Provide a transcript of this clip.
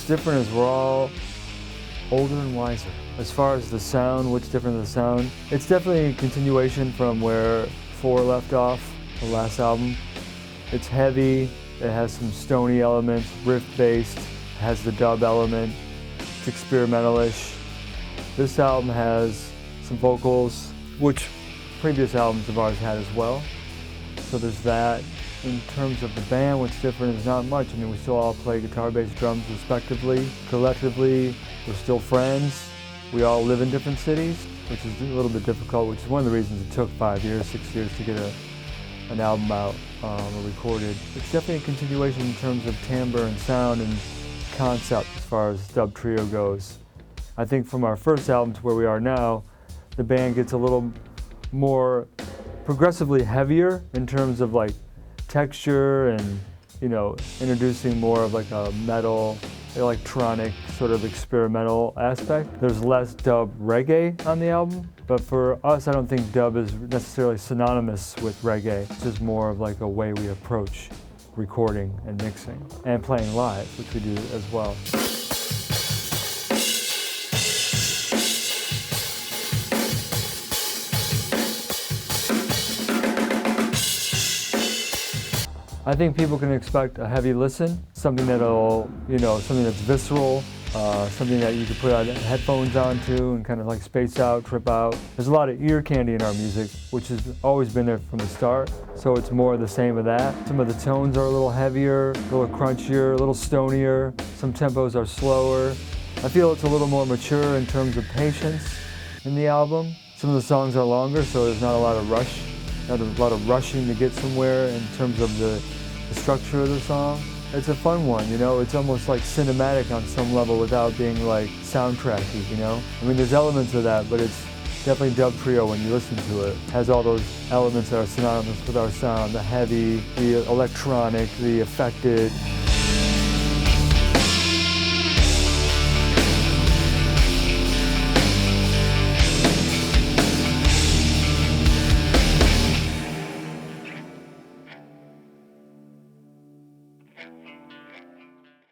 what's different is we're all older and wiser. As far as the sound, what's different than the sound, it's definitely a continuation from where 4 left off, the last album. It's heavy, it has some stony elements, riff-based, has the dub element, it's experimental-ish. This album has some vocals, which previous albums of ours had as well. So there's that. In terms of the band, what's different is not much. I mean, we still all play guitar, bass, drums respectively. Collectively, we're still friends. We all live in different cities, which is a little bit difficult, which is one of the reasons it took 5 years, 6 years to get an album out or recorded. It's definitely a continuation in terms of timbre and sound and concept as far as dubtrio goes. I think from our first album to where we are now, the band gets a little more progressively heavier in terms of like texture and, you know, introducing more of like a metal, electronic sort of experimental aspect. There's less dub reggae on the album, but for us, I don't think dub is necessarily synonymous with reggae. It's just more of like a way we approach recording and mixing and playing live, which we do as well. I think people can expect a heavy listen, something that'll, you know, something that's visceral, something that you can put headphones onto and kind of like space out, trip out. There's a lot of ear candy in our music, which has always been there from the start, so it's more of the same of that. Some of the tones are a little heavier, a little crunchier, a little stonier. Some tempos are slower. I feel it's a little more mature in terms of patience in the album. Some of the songs are longer, so there's not a lot of rush. Not a lot of rushing to get somewhere in terms of the structure of the song. It's a fun one, you know, it's almost like cinematic on some level without being like soundtracky, you know? I mean, there's elements of that, but it's definitely dubtrio when you listen to it. It has all those elements that are synonymous with our sound, the heavy, the electronic, the affected.